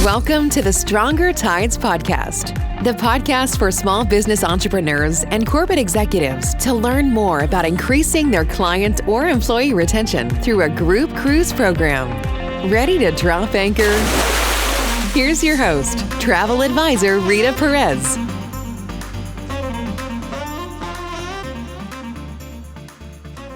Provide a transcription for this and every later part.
Welcome to the Stronger Tides Podcast, the podcast for small business entrepreneurs and corporate executives to learn more about increasing their client or employee retention through a group cruise program. Ready to drop anchor? Here's your host, travel advisor Rita Perez.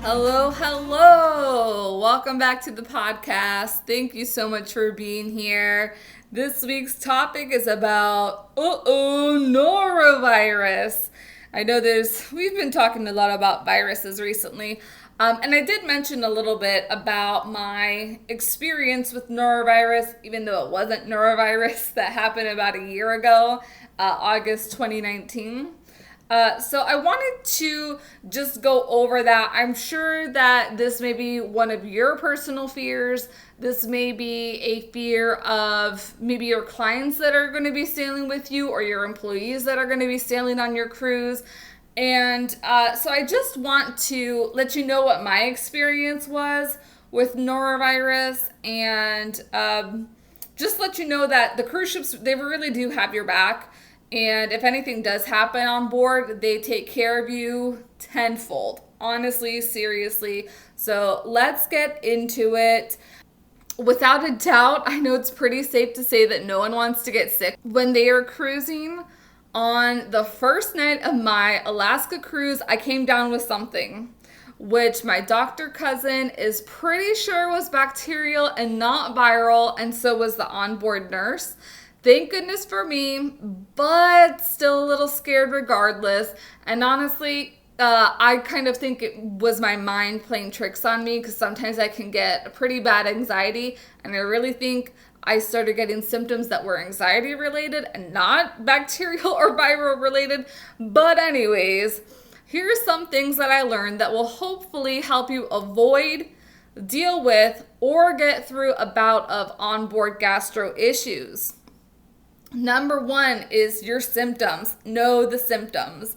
Hello. Welcome back to the podcast. Thank you so much for being here. This week's topic is about, Norovirus. I know we've been talking a lot about viruses recently. And I did mention a little bit about my experience with norovirus, even though it wasn't norovirus that happened about a year ago, August 2019. So I wanted to just go over that. I'm sure that this may be one of your personal fears. This may be a fear of maybe your clients that are going to be sailing with you or your employees that are going to be sailing on your cruise. And so I just want to let you know what my experience was with norovirus and just let you know that the cruise ships, they really do have your back. And if anything does happen on board, they take care of you tenfold. Honestly, seriously. So let's get into it. Without a doubt, I know it's pretty safe to say that no one wants to get sick when they are cruising. On the first night of my Alaska cruise, I came down with something, which my doctor cousin is pretty sure was bacterial and not viral, and so was the onboard nurse. Thank goodness for me, but still a little scared regardless. And honestly, I kind of think it was my mind playing tricks on me because sometimes I can get a pretty bad anxiety. And I really think I started getting symptoms that were anxiety related and not bacterial or viral related. But anyways, here's some things that I learned that will hopefully help you avoid, deal with, or get through a bout of onboard gastro issues. Number one is your symptoms. Know the symptoms.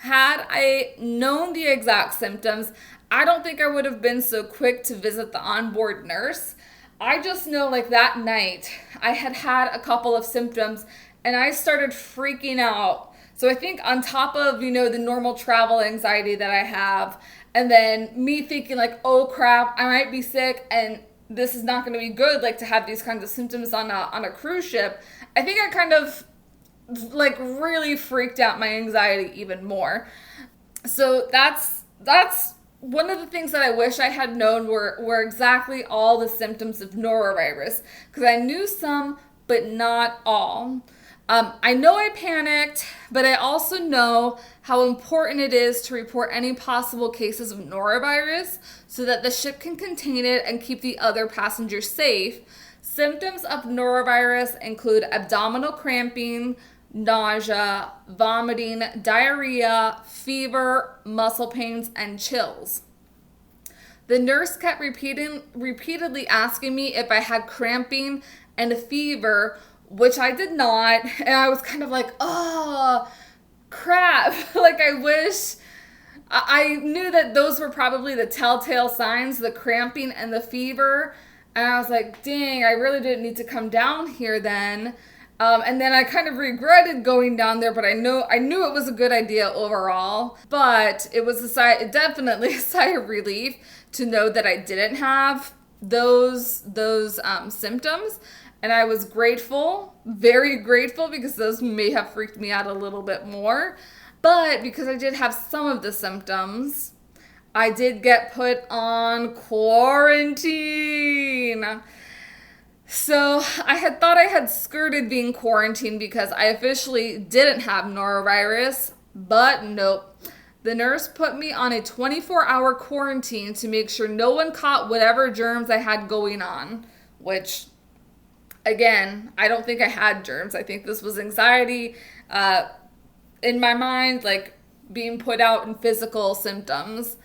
Had I known the exact symptoms, I don't think I would have been so quick to visit the onboard nurse. I just know like that night I had a couple of symptoms and I started freaking out. So I think on top of, the normal travel anxiety that I have, and then me thinking like, oh crap, I might be sick and this is not going to be good, like to have these kinds of symptoms on a cruise ship. I think I kind of like really freaked out my anxiety even more. So that's one of the things that I wish I had known were exactly all the symptoms of norovirus, because I knew some, but not all. I know I panicked, but I also know how important it is to report any possible cases of norovirus so that the ship can contain it and keep the other passengers safe. Symptoms of norovirus include abdominal cramping, nausea, vomiting, diarrhea, fever, muscle pains, and chills. The nurse kept repeatedly asking me if I had cramping and a fever, which I did not, and I was kind of like, oh, crap. Like I wish I knew that those were probably the telltale signs, the cramping and the fever. And I was like, dang, I really didn't need to come down here then. And then I kind of regretted going down there, but I knew it was a good idea overall. But it was definitely a sigh of relief to know that I didn't have those symptoms. And I was grateful, very grateful, because those may have freaked me out a little bit more. But because I did have some of the symptoms, I did get put on quarantine. So I had thought I had skirted being quarantined because I officially didn't have norovirus, but nope. The nurse put me on a 24-hour quarantine to make sure no one caught whatever germs I had going on, which, again, I don't think I had germs. I think this was anxiety in my mind, like being put out in physical symptoms.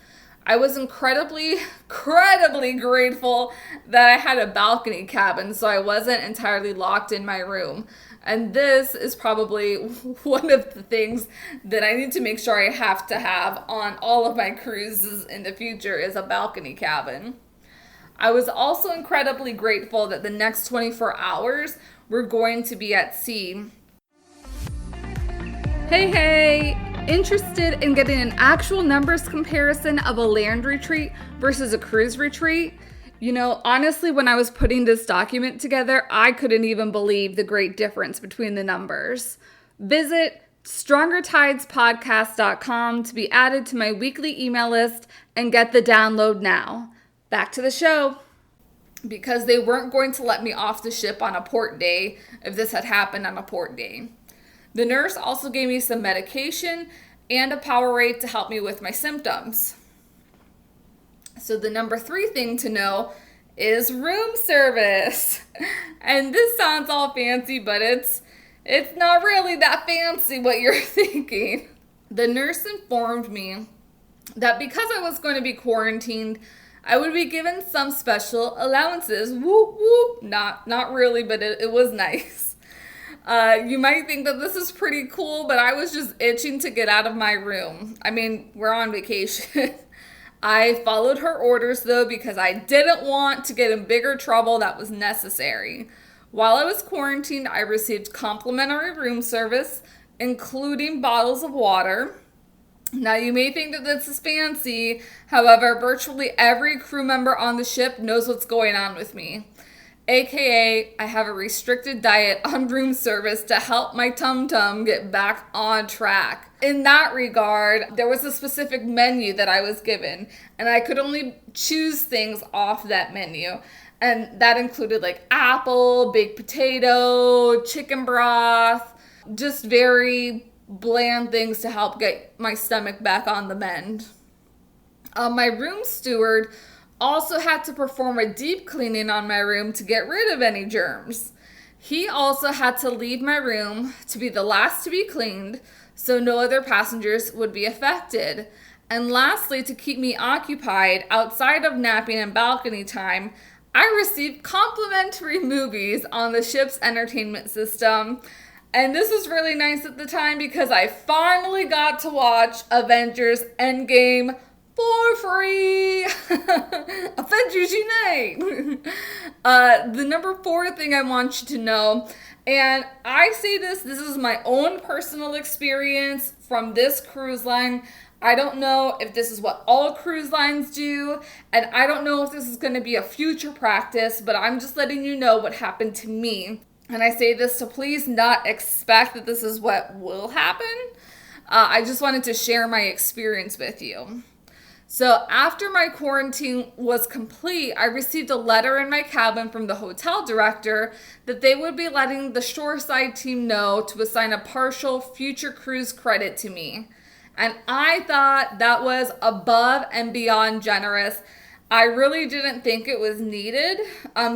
I was incredibly grateful that I had a balcony cabin, so I wasn't entirely locked in my room. And this is probably one of the things that I need to make sure I have to have on all of my cruises in the future is a balcony cabin. I was also incredibly grateful that the next 24 hours were going to be at sea. Hey, interested in getting an actual numbers comparison of a land retreat versus a cruise retreat? You know, honestly, when I was putting this document together, I couldn't even believe the great difference between the numbers. Visit StrongerTidesPodcast.com to be added to my weekly email list and get the download now. Back to the show. Because they weren't going to let me off the ship on a port day if this had happened on a port day. The nurse also gave me some medication and a Powerade to help me with my symptoms. So the number 3 thing to know is room service. And this sounds all fancy, but it's not really that fancy what you're thinking. The nurse informed me that because I was going to be quarantined, I would be given some special allowances. Whoop, whoop. Not really, but it was nice. You might think that this is pretty cool, but I was just itching to get out of my room. I mean, we're on vacation. I followed her orders, though, because I didn't want to get in bigger trouble that was necessary. While I was quarantined, I received complimentary room service, including bottles of water. Now, you may think that this is fancy. However, virtually every crew member on the ship knows what's going on with me. AKA, I have a restricted diet on room service to help my tum-tum get back on track. In that regard, there was a specific menu that I was given, and I could only choose things off that menu. And that included like apple, baked potato, chicken broth, just very bland things to help get my stomach back on the mend. My room steward also had to perform a deep cleaning on my room to get rid of any germs. He also had to leave my room to be the last to be cleaned so no other passengers would be affected. And lastly, to keep me occupied outside of napping and balcony time, I received complimentary movies on the ship's entertainment system. And this was really nice at the time because I finally got to watch Avengers Endgame for free. Avengers Unite. The number 4 thing I want you to know, and I say this is my own personal experience from this cruise line. I don't know if this is what all cruise lines do, and I don't know if this is going to be a future practice, but I'm just letting you know what happened to me. And I say this to please not expect that this is what will happen. I just wanted to share my experience with you. So after my quarantine was complete, I received a letter in my cabin from the hotel director that they would be letting the shoreside team know to assign a partial future cruise credit to me. And I thought that was above and beyond generous. I really didn't think it was needed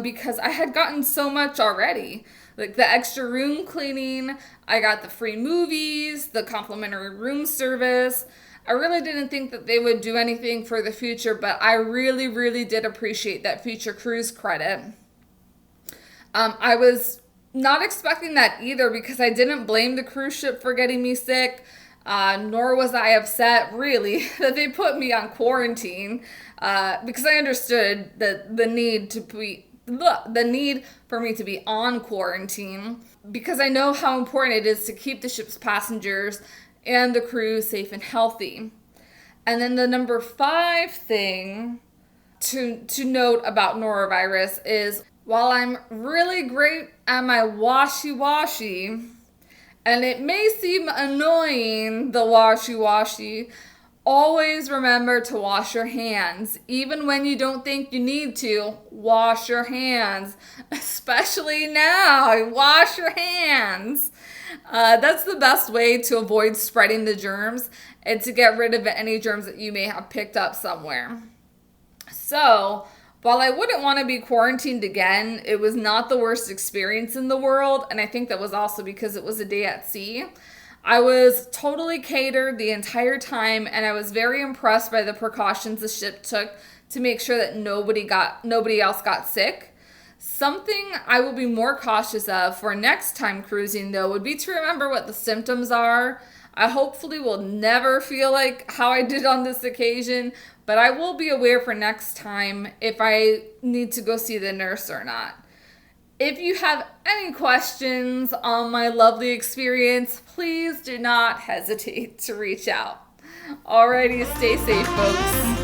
because I had gotten so much already. Like the extra room cleaning, I got the free movies, the complimentary room service. I really didn't think that they would do anything for the future, but I really, really did appreciate that future cruise credit. I was not expecting that either because I didn't blame the cruise ship for getting me sick, nor was I upset, really, that they put me on quarantine because I understood that the need for me to be on quarantine because I know how important it is to keep the ship's passengers and the crew safe and healthy. And then the number 5 thing to note about norovirus is while I'm really great at my washy-washy, and it may seem annoying, the washy-washy, always remember to wash your hands. Even when you don't think you need to, wash your hands. Especially now, wash your hands. That's the best way to avoid spreading the germs and to get rid of any germs that you may have picked up somewhere. So, while I wouldn't want to be quarantined again, it was not the worst experience in the world, and I think that was also because it was a day at sea. I was totally catered the entire time, and I was very impressed by the precautions the ship took to make sure that nobody else got sick. Something I will be more cautious of for next time cruising, though, would be to remember what the symptoms are. I hopefully will never feel like how I did on this occasion, but I will be aware for next time if I need to go see the nurse or not. If you have any questions on my lovely experience, please do not hesitate to reach out. Alrighty, stay safe, folks.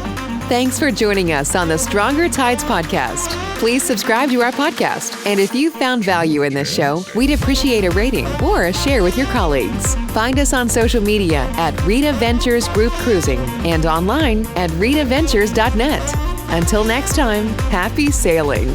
Thanks for joining us on the Stronger Tides podcast. Please subscribe to our podcast. And if you found value in this show, we'd appreciate a rating or a share with your colleagues. Find us on social media at Rita Ventures Group Cruising and online at ritaventures.net. Until next time, happy sailing.